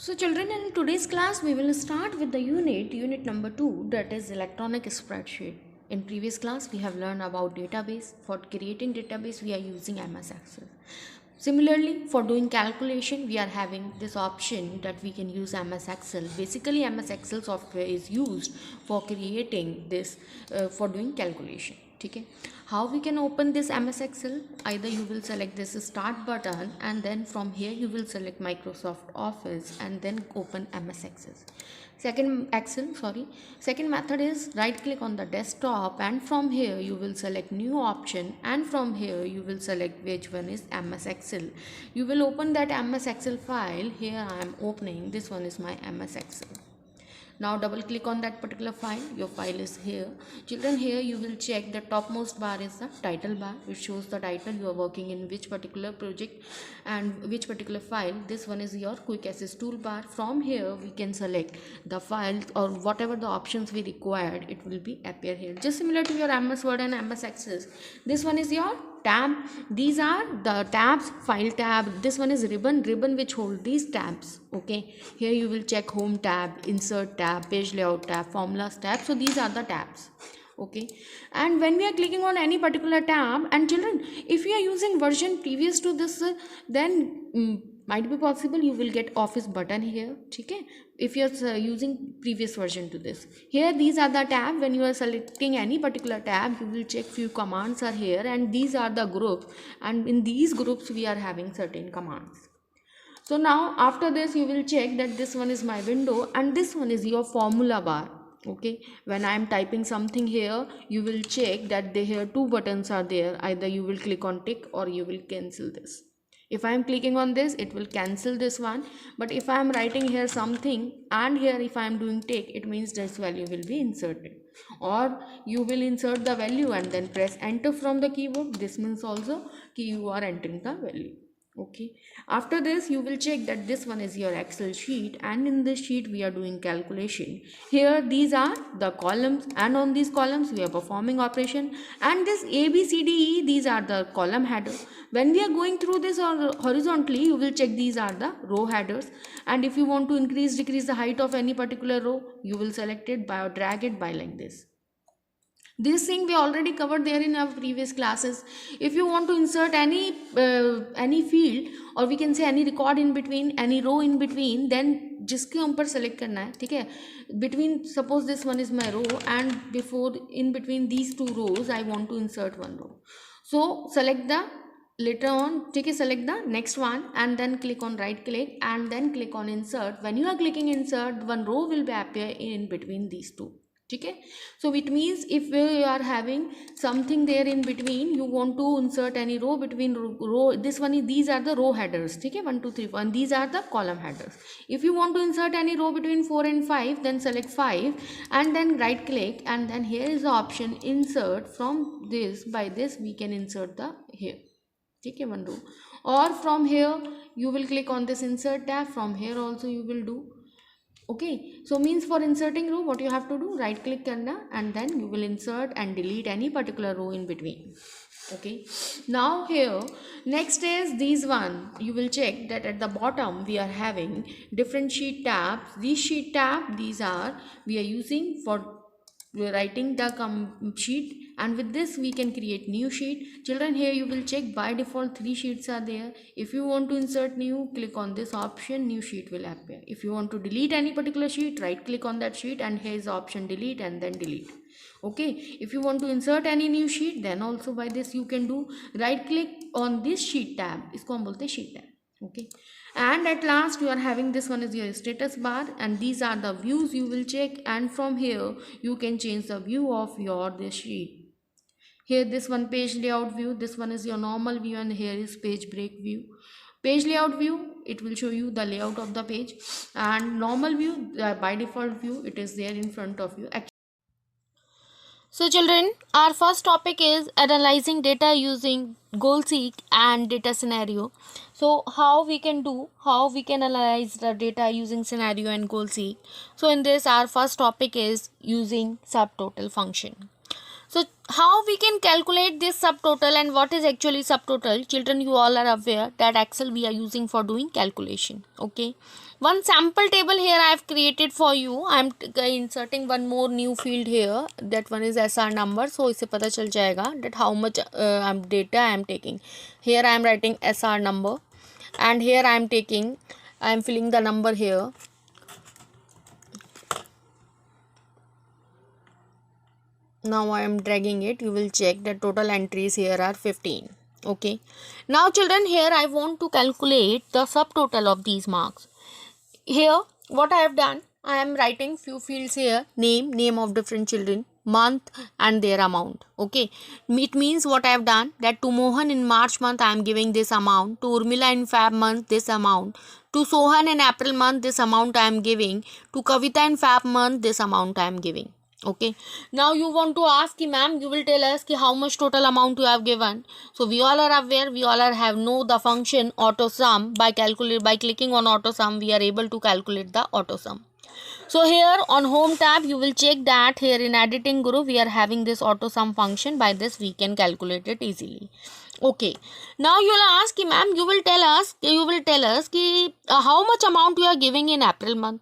So children, in today's class we will start with the unit number 2, that is electronic spreadsheet. In previous class we have learned about database. For creating database we are using MS Excel. Similarly, for doing calculation we are having this option that we can use MS Excel. Basically MS Excel software is used for creating this for doing calculation. Okay. How we can open this MS Excel? Either you will select this start button and then from here you will select Microsoft Office and then open MS Excel. Second method is right click on the desktop and from here you will select new option and from here you will select which one is MS Excel. You will open that MS Excel file. Here I am opening. This one is my MS Excel. Now double click on that particular file. Your file is here. Children, here you will check the topmost bar is the title bar. It shows the title, you are working in which particular project and which particular file. This one is your quick access toolbar. From here we can select the file or whatever the options we required, it will be appear here. Just similar to your MS Word and MS Access. This one is your tab. These are the tabs. File tab. This one is ribbon which hold these tabs. Okay, here you will check home tab, insert tab, page layout tab, formulas tab. So these are the tabs. Okay, and when we are clicking on any particular tab, and children, if you are using version previous to this, then might be possible you will get Office button here. Okay, if you are using previous version to this, here these are the tab. When you are selecting any particular tab, you will check few commands are here and these are the groups, and in these groups we are having certain commands. So now after this you will check that this one is my window and this one is your formula bar. Okay, when I am typing something here, you will check that here two buttons are there. Either you will click on tick or you will cancel this. If I am clicking on this, it will cancel this one. But if I am writing here something and here if I am doing tick, it means this value will be inserted. Or you will insert the value and then press enter from the keyboard. This means also you are entering the value. Okay, after this you will check that this one is your Excel sheet and in this sheet we are doing calculation. Here these are the columns and on these columns we are performing operation, and this A, B, C, D, E, these are the column headers. When we are going through this horizontally, you will check these are the row headers, and if you want to increase decrease the height of any particular row, you will select it by or drag it by like this. This thing we already covered there in our previous classes. If you want to insert any field or we can say any record in between, any row in between, then जिसके ऊपर select करना है, ठीक है, between suppose this one is my row and before in between these two rows I want to insert one row. So select the later on, take a select the next one and then click on right click and then click on insert. When you are clicking insert, one row will be appear in between these two. Okay, so it means if you are having something there in between, you want to insert any row between row, this one is, these are the row headers. Okay, 1 2 3 4, and these are the column headers. If you want to insert any row between 4 and 5, then select 5 and then right click and then here is the option insert. From this, by this we can insert the here. Okay, one row, or from here you will click on this insert tab. From here also you will do. Okay, so means for inserting row, what you have to do, right click karna and then you will insert and delete any particular row in between. Okay, now here next is these one. You will check that at the bottom we are having different sheet tabs. These sheet tab, these are we are using for writing the sheet, and with this we can create new sheet. Children, here you will check by default 3 sheets are there. If you want to insert new, click on this option, new sheet will appear. If you want to delete any particular sheet, right click on that sheet and here is the option delete and then delete. Okay, if you want to insert any new sheet, then also by this you can do, right click on this sheet tab, isko hum bolte sheet tab. Okay, and at last you are having this one is your status bar and these are the views you will check, and from here you can change the view of your this sheet. Here this one page layout view, this one is your normal view, and here is page break view. Page layout view, it will show you the layout of the page, and normal view, by default view, it is there in front of you. So children, our first topic is analyzing data using goal seek and data scenario. So how we can analyze the data using scenario and goal seek. So in this, our first topic is using subtotal function. So how we can calculate this subtotal and what is actually subtotal? Children, you all are aware that Excel we are using for doing calculation. Okay. One sample table here I have created for you. I am inserting one more new field here. That one is SR number. So इससे पता चल जाएगा that how much data I am taking. Here I am writing SR number, and here I am filling the number here. Now I am dragging it. You will check the total entries here are 15. Okay. Now children, here I want to calculate the subtotal of these marks. Here what I have done, I am writing few fields here: name of different children, month, and their amount. Okay. It means what I have done, that to Mohan in March month I am giving this amount, to Urmila in Feb month this amount, to Sohan in April month this amount I am giving, to Kavita in Feb month this amount I am giving. Okay. Now you want to ask ki ma'am, you will tell us ki how much total amount you have given. So we all are aware, we all have know the function auto sum. By clicking on auto sum, we are able to calculate the auto sum. So here on home tab, you will check that here in editing group we are having this auto sum function. By this we can calculate it easily. Okay. Now you will ask ki ma'am, you will tell us ki how much amount you are giving in April month.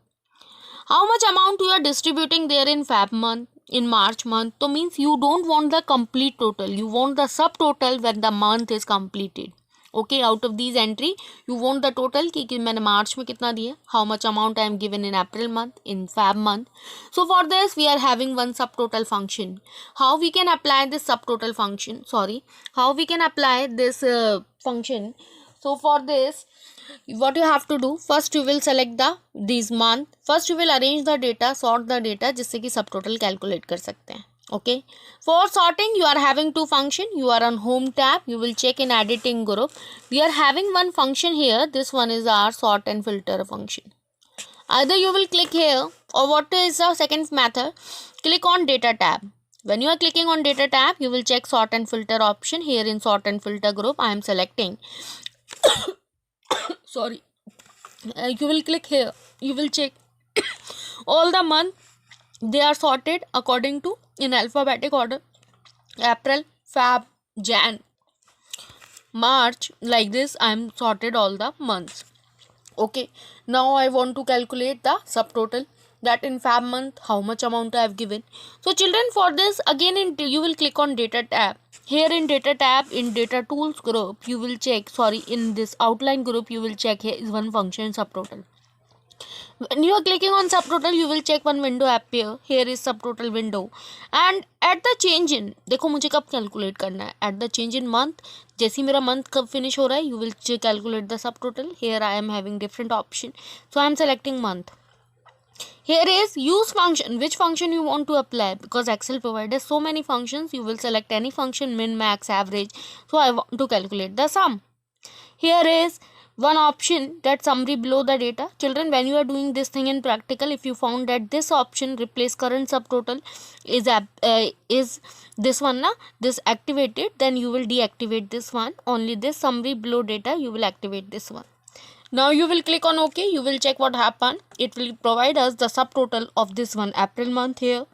How much amount you are distributing there in Feb month, in March month? So means you don't want the complete total. You want the subtotal when the month is completed. Okay, out of these entry, you want the total कि मैंने March में कितना दिया, how much amount I am given in April month, in Feb month. So for this, we are having one subtotal function. How we can apply this subtotal function? How we can apply this function? So for this, what you have to do, first you will select these month. First you will arrange the data, sort the data, जिससे कि subtotal calculate कर सकते हैं. Okay. For sorting, you are having two function. You are on home tab. You will check in editing group. We are having one function here. This one is our sort and filter function. Either you will click here, or what is the second method? Click on data tab. When you are clicking on data tab, you will check sort and filter option. Here in sort and filter group, I am selecting you will click here. You will check all the month. They are sorted according to in alphabetic order: April, Feb, Jan, March. Like this I am sorted all the months. Okay. Now I want to calculate the subtotal, that in Feb month how much amount I have given. So children, for this again you will click on data tab. Here in data tab, in data tools group, you will check, in this outline group, you will check here is one function subtotal. When you are clicking on subtotal, you will check one window appear. Here is subtotal window, and at the change in, देखो मुझे कब calculate करना है, at the change in month, जैसे मेरा month कब finish हो रहा है, you will calculate the subtotal. Here I am having different option, so I am selecting month. Here is use function. Which function you want to apply? Because Excel provides so many functions, you will select any function, min, max, average. So I want to calculate the sum. Here is one option, that summary below the data. Children, when you are doing this thing in practical, if you found that this option replace current subtotal is this one this activated, then you will deactivate this one. Only this summary below data you will activate this one. Now you will click on OK. You will check what happened. It will provide us the subtotal of this one, April month here,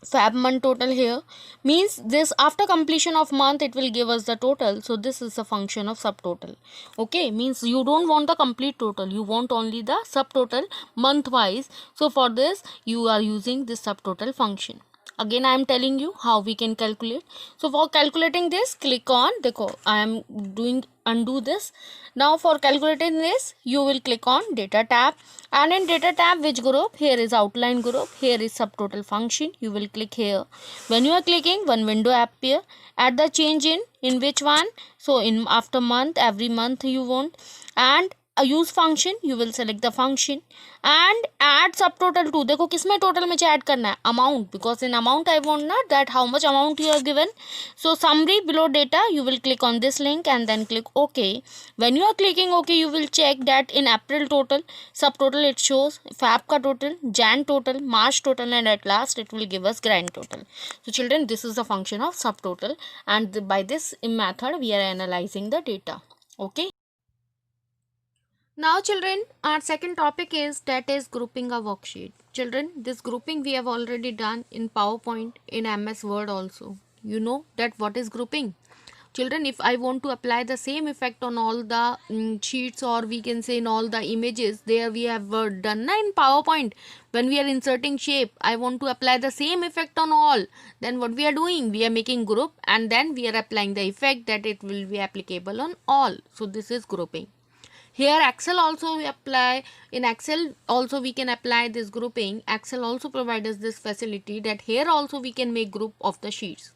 Feb month total here. Means this after completion of month it will give us the total. So this is a function of subtotal. Okay, means you don't want the complete total, you want only the subtotal month wise. So for this you are using this subtotal function. Again I am telling you how we can calculate. So for calculating this, click on, देखो I am doing undo this. Now for calculating this, you will click on data tab, and in data tab which group? Here is outline group. Here is subtotal function. You will click here. When you are clicking, one window appear. At the change in which one? So in after month, every month you want, and a use function, you will select the function and add subtotal to. देखो किसमें total में add करना है? Amount, because in amount I want not that how much amount you are given. So summary below data, you will click on this link and then click OK. When you are clicking OK, you will check that in April total, subtotal it shows, Feb का total, Jan total, March total, and at last it will give us grand total. So children, this is the function of subtotal, and by this method we are analyzing the data. Okay. Now children, our second topic is that is grouping a worksheet. Children, this grouping we have already done in PowerPoint, in MS Word also. You know that what is grouping. Children, if I want to apply the same effect on all the sheets, or we can say in all the images, there we have done na in PowerPoint. When we are inserting shape, I want to apply the same effect on all. Then what we are doing? We are making group and then we are applying the effect that it will be applicable on all. So this is grouping. Here Excel also we apply, in Excel also we can apply this grouping. Excel also provides us this facility that here also we can make group of the sheets.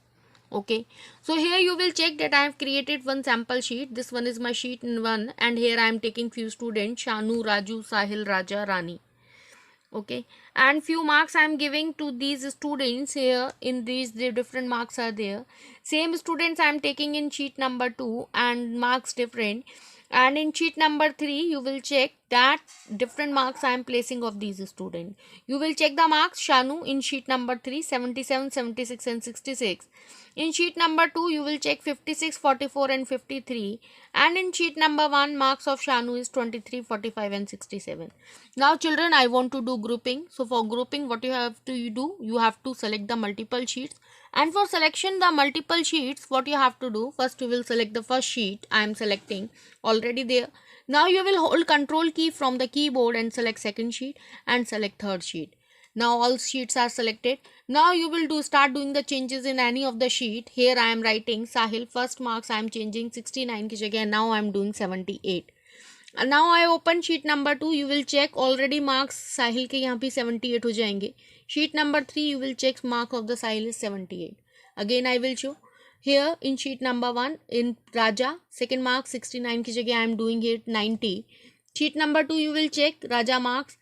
Okay, so here you will check that I have created one sample sheet. This one is my sheet 1 and here I am taking few students, Shanu, Raju, Sahil, Raja, Rani. Okay, and few marks I am giving to these students. Here in these the different marks are there. Same students I am taking in sheet number 2 and marks different. And in sheet number 3 you will check that different marks I am placing of these students. You will check the marks Shanu in sheet number 3 77, 76 and 66. In sheet number 2 you will check 56, 44 and 53. And in sheet number 1 marks of Shanu is 23, 45 and 67. Now children, I want to do grouping. So for grouping what you have to do, you have to select the multiple sheets. And for selection the multiple sheets, what you have to do, first you will select the first sheet. I am selecting already there. Now you will hold control key from the keyboard and select second sheet and select third sheet. Now all sheets are selected. Now you will start doing the changes in any of the sheet. Here I am writing Sahil, first marks I am changing 69 ki jagah, now I am doing 78. And now I open sheet number 2. You will check already marks Sahil के यहाँ पे 78 हो जाएंगे. Sheet number 3 you will check mark of the Sahil is 78. Again I will show here in sheet number 1 in Raja second mark 69 की जगह I am doing it 90. Sheet number 2 you will check Raja marks.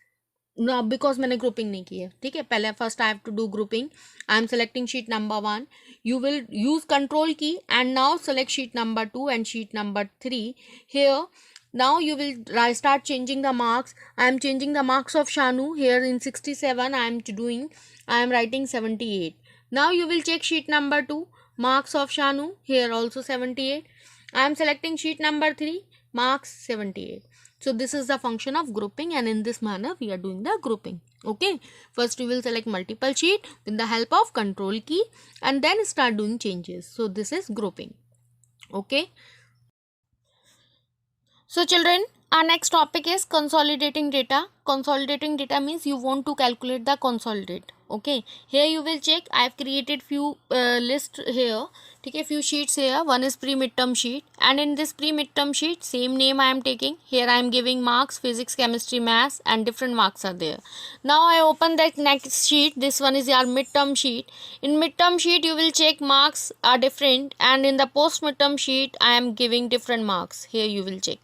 No, because मैंने grouping नहीं की है. ठीक है, पहले first I have to do grouping. I am selecting sheet number 1. You will use control key and now select sheet number 2 and sheet number 3. Here now you will start changing the marks. I am changing the marks of Shanu. Here in 67 I am writing 78. Now you will check sheet number 2 marks of Shanu. Here also 78. I am selecting sheet number 3 marks 78. So this is the function of grouping, and in this manner we are doing the grouping. Okay, first we will select multiple sheet with the help of control key and then start doing changes. So this is grouping. Okay. So children, our next topic is consolidating data. Consolidating data means you want to calculate the consolidate. Okay, here you will check I have created few list here. Okay, few sheets here. One is pre-midterm sheet, and in this pre-midterm sheet same name I am taking. Here I am giving marks physics, chemistry, maths, and different marks are there. Now I open that next sheet. This one is your midterm sheet. In midterm sheet you will check marks are different, and in the post midterm sheet I am giving different marks. Here you will check.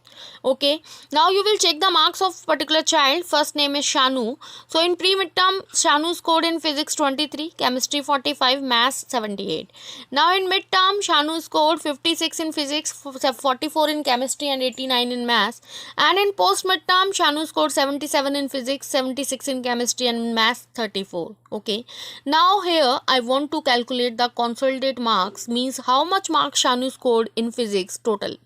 Okay, now you will check the marks of particular child. First name is Shanu. So in pre-midterm Shanu scored in physics 23, chemistry 45, maths 78. Now in midterm Shanu scored 56 in physics, 44 in chemistry and 89 in maths. And in post midterm Shanu scored 77 in physics, 76 in chemistry and maths 34. Okay, now here I want to calculate the consolidate marks, means how much marks Shanu scored in physics total.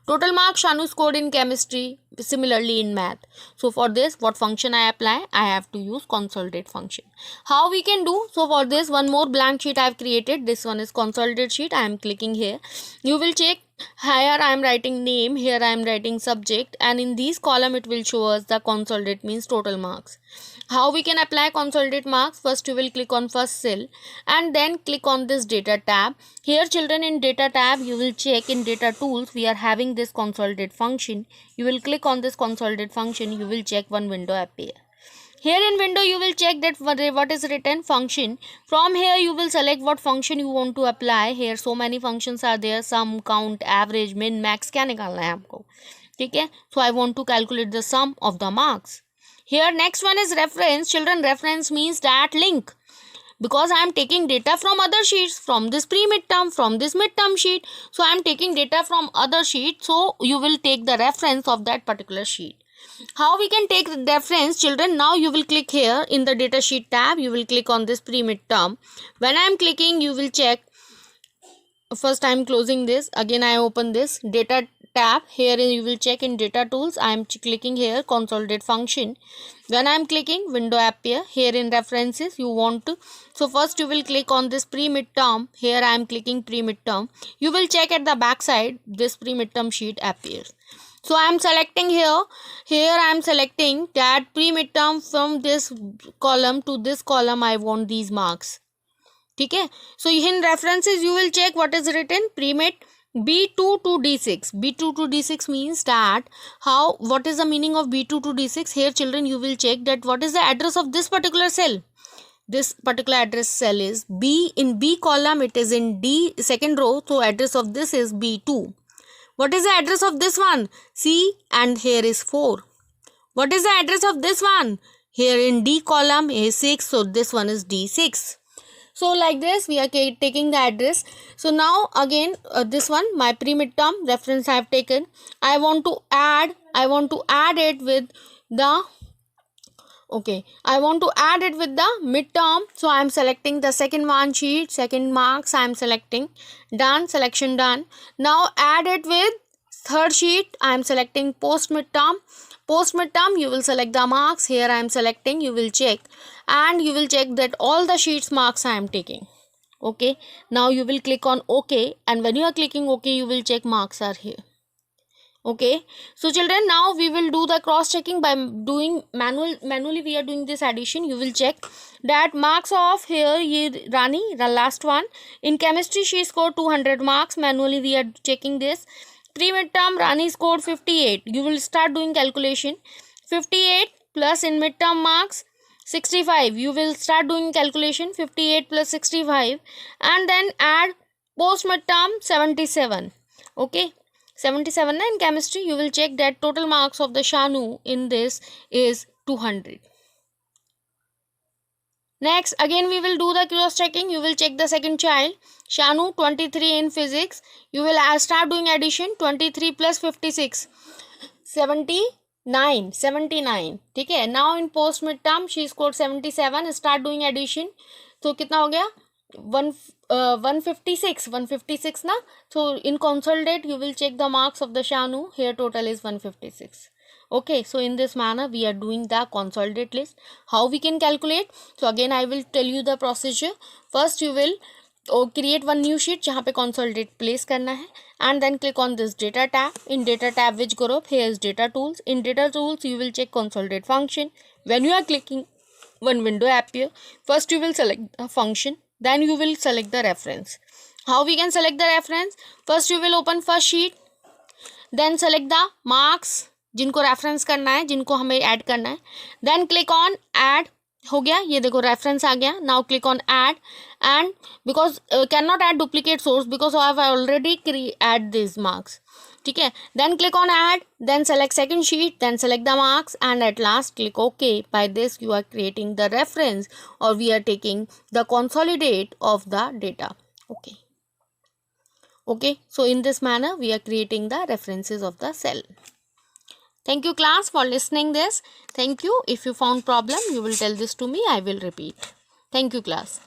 Total marks Shanu scored in chemistry, similarly in math. So for this, what function I apply? I have to use consolidate function. How we can do? So for this, one more blank sheet I have created. This one is consolidate sheet. I am clicking here. You will check. Here I am writing name, here I am writing subject, and in this column it will show us the consolidate, means total marks. How we can apply consolidate marks? First you will click on first cell and then click on this data tab. Here children, in data tab you will check in data tools we are having this consolidate function. You will click on this consolidate function, you will check one window appear. Here in window you will check that what is written function. From here you will select what function you want to apply. Here so many functions are there, sum, count, average, min, max, क्या निकालना है आपको, ठीक है. So I want to calculate the sum of the marks. Here next one is reference. Children, reference means that link, because I am taking data from other sheets, from this pre-midterm, from this midterm sheet. So I am taking data from other sheet, so you will take the reference of that particular sheet. How we can take the reference? Children, now you will click here in the data sheet tab. You will click on this pre-midterm. When I am clicking, you will check. First I am closing this. Again I open this data tab. Here you will check in data tools. I am clicking here consolidate function. When I am clicking, window appear. Here in references you want to, so first you will click on this pre-midterm. Here I am clicking pre-midterm. You will check at the back side, this pre-midterm sheet appears. So I am selecting here I am selecting that pre-midterm, from this column to this column I want these marks. ठीक है. So in references you will check what is written pre-mid B2 to D6. B2 to D6 means that what is the meaning of B2 to D6? Here children you will check that what is the address of this particular cell. This particular address cell is B. In B column it is in D second row, so address of this is B2. What is the address of this one? C, and here is 4. What is the address of this one? Here in D column is 6, so this one is D6. So like this we are taking the address. So now again this one, my pre-midterm reference I have taken. I want to add it with the midterm. So I am selecting the second one sheet, second marks I am selecting. Done, selection done. Now add it with third sheet. I am selecting post midterm. Post midterm you will select the marks. Here I am selecting, you will check, and you will check that all the sheets marks I am taking. Okay, now you will click on OK, and when you are clicking OK you will check marks are here. Okay, so children, now we will do the cross checking by doing manually we are doing this addition. You will check that marks of here ye Rani, the last one. In chemistry she scored 200 marks. Manually we are checking this. Pre-midterm Rani scored 58. You will start doing calculation. 58 plus in midterm marks 65. You will start doing calculation. 58 plus 65, and then add post midterm 77. Okay, 77. In chemistry you will check that total marks of the Shanu in this is 200. Next again we will do the cross checking. You will check the second child Shanu, 23 in physics. You will start doing addition. 23 plus 56 79. ठीक है. Now in post midterm she scored 77. Start doing addition. तो कितना हो गया 156 ना. So in consolidate you will check the marks of the Shanu. Here total is 156. Okay, so in this manner we are doing the consolidate list. How we can calculate? So again I will tell you the procedure. First you will create one new sheet जहाँ पे consolidate place करना है, and then click on this data tab. In data tab which group? Here is data tools. In data tools you will check consolidate function. When you are clicking, one window appear. First you will select a function, then you will select the reference. How we can select the reference? First you will open first sheet, then select the marks जिनको reference करना है, जिनको हमें add करना है. Then click on add. हो गया, ये देखो रेफरेंस आ गया. Now click on add, and because can not add duplicate source because I have already add this marks. ठीक है. Then click on add, then select second sheet, then select the marks, and at last click okay. By this you are creating the reference और we are taking the consolidate of the data. Okay, so in this manner we are creating the references of the cell. Thank you class for listening this. Thank you. If you found problem you will tell this to me. I will repeat. Thank you class.